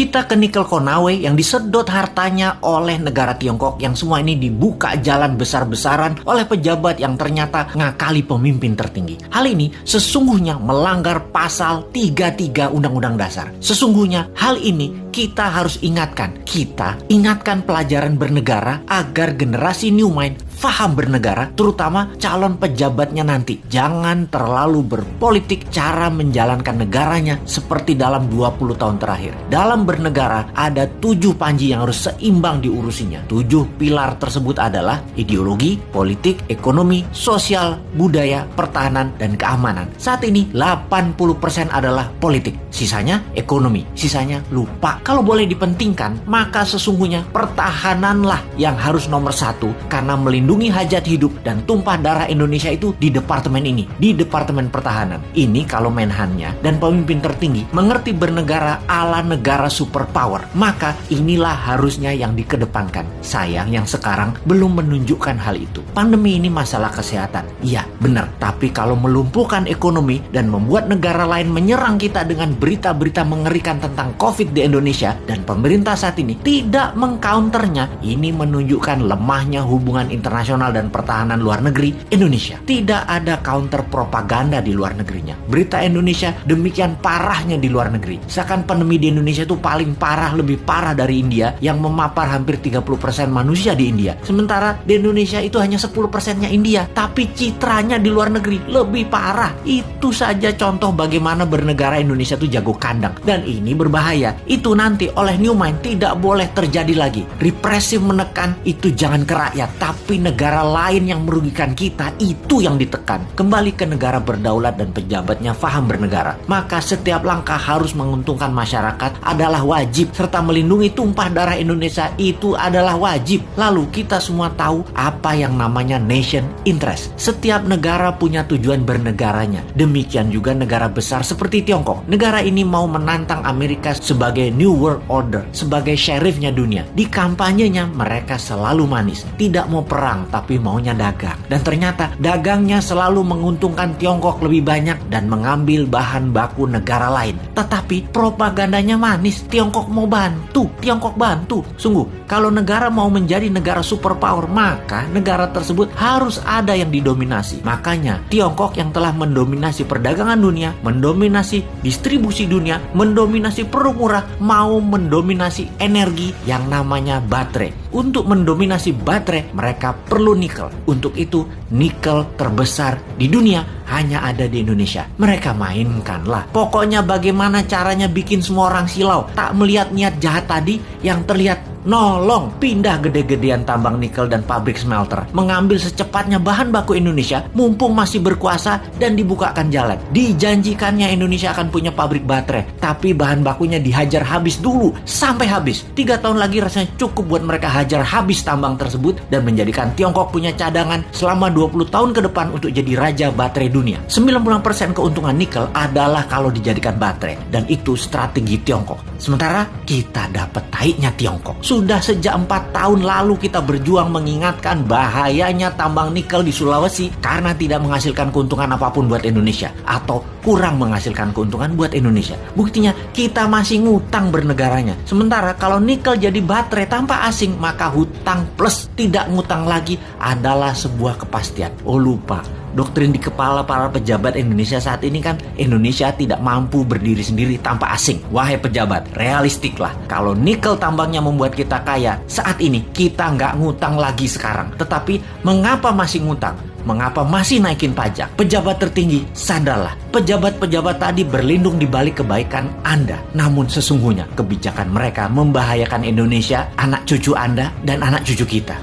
Kita ke nikel Konawe yang disedot hartanya oleh negara Tiongkok, yang semua ini dibuka jalan besar-besaran oleh pejabat yang ternyata ngakali pemimpin tertinggi. Hal ini sesungguhnya melanggar pasal 33 Undang-Undang Dasar. Sesungguhnya hal ini kita harus ingatkan. Kita ingatkan pelajaran bernegara agar generasi New Mind faham bernegara, terutama calon pejabatnya nanti. Jangan terlalu berpolitik cara menjalankan negaranya seperti dalam 20 tahun terakhir. Dalam bernegara ada 7 panji yang harus seimbang diurusinya. 7 pilar tersebut adalah ideologi, politik, ekonomi, sosial, budaya, pertahanan, dan keamanan. Saat ini 80% adalah politik, sisanya ekonomi, sisanya lupa. Kalau boleh dipentingkan, maka sesungguhnya pertahananlah yang harus nomor 1, karena melindungi hajat hidup dan tumpah darah Indonesia itu di departemen ini, di Departemen Pertahanan. Ini kalau Menhannya dan pemimpin tertinggi mengerti bernegara ala negara superpower, maka inilah harusnya yang dikedepankan. Sayang yang sekarang belum menunjukkan hal itu. Pandemi ini masalah kesehatan, iya benar, tapi kalau melumpuhkan ekonomi dan membuat negara lain menyerang kita dengan berita-berita mengerikan tentang COVID di Indonesia, dan pemerintah saat ini tidak mengcounternya, ini menunjukkan lemahnya hubungan internasional dan pertahanan luar negeri Indonesia. Tidak ada counter propaganda di luar negerinya. Berita Indonesia demikian parahnya di luar negeri. Seakan pandemi di Indonesia itu paling parah, lebih parah dari India yang memapar hampir 30% manusia di India. Sementara di Indonesia itu hanya 10%-nya India, tapi citranya di luar negeri lebih parah. Itu saja contoh bagaimana bernegara Indonesia itu jago kandang. Dan ini berbahaya. Itu nanti oleh New Mind tidak boleh terjadi lagi. Represif menekan itu jangan ke rakyat, tapi negara lain yang merugikan kita itu yang ditekan. Kembali ke negara berdaulat dan pejabatnya faham bernegara. Maka setiap langkah harus menguntungkan masyarakat adalah wajib, serta melindungi tumpah darah Indonesia itu adalah wajib. Lalu kita semua tahu apa yang namanya nation interest. Setiap negara punya tujuan bernegaranya. Demikian juga negara besar seperti Tiongkok. Negara ini mau menantang Amerika sebagai New World Order, sebagai sheriffnya dunia. Di kampanyenya mereka selalu manis, tidak mau perang tapi maunya dagang. Dan ternyata dagangnya selalu menguntungkan Tiongkok lebih banyak dan mengambil bahan baku negara lain. Tetapi propagandanya manis, Tiongkok mau bantu, Tiongkok bantu. Sungguh, kalau negara mau menjadi negara superpower, maka negara tersebut harus ada yang didominasi. Makanya Tiongkok yang telah mendominasi perdagangan dunia, mendominasi distribusi dunia, mendominasi produk murah, mau mendominasi energi yang namanya baterai. Untuk mendominasi baterai, mereka perlu nikel. Untuk itu, nikel terbesar di dunia hanya ada di Indonesia. Mereka mainkanlah. Pokoknya bagaimana caranya bikin semua orang silau, tak melihat niat jahat tadi yang terlihat nolong, pindah gede-gedean tambang nikel dan pabrik smelter, mengambil secepatnya bahan baku Indonesia mumpung masih berkuasa dan dibukakan jalan. Dijanjikannya Indonesia akan punya pabrik baterai, tapi bahan bakunya dihajar habis dulu sampai habis. 3 tahun lagi rasanya cukup buat mereka hajar habis tambang tersebut dan menjadikan Tiongkok punya cadangan selama 20 tahun ke depan untuk jadi raja baterai dunia. 90% keuntungan nikel adalah kalau dijadikan baterai, dan itu strategi Tiongkok. Sementara kita dapat taiknya Tiongkok. Sudah sejak 4 tahun lalu kita berjuang mengingatkan bahayanya tambang nikel di Sulawesi karena tidak menghasilkan keuntungan apapun buat Indonesia atau kurang menghasilkan keuntungan buat Indonesia. Buktinya kita masih ngutang bernegaranya. Sementara kalau nikel jadi baterai tanpa asing, maka hutang plus tidak ngutang lagi adalah sebuah kepastian. Oh lupa, doktrin di kepala para pejabat Indonesia saat ini kan Indonesia tidak mampu berdiri sendiri tanpa asing. Wahai pejabat, realistiklah. Kalau nikel tambangnya membuat kita kaya, saat ini kita nggak ngutang lagi sekarang. Tetapi mengapa masih ngutang? Mengapa masih naikin pajak? Pejabat tertinggi, sadarlah. Pejabat-pejabat tadi berlindung di balik kebaikan Anda. Namun sesungguhnya kebijakan mereka membahayakan Indonesia, anak cucu Anda, dan anak cucu kita.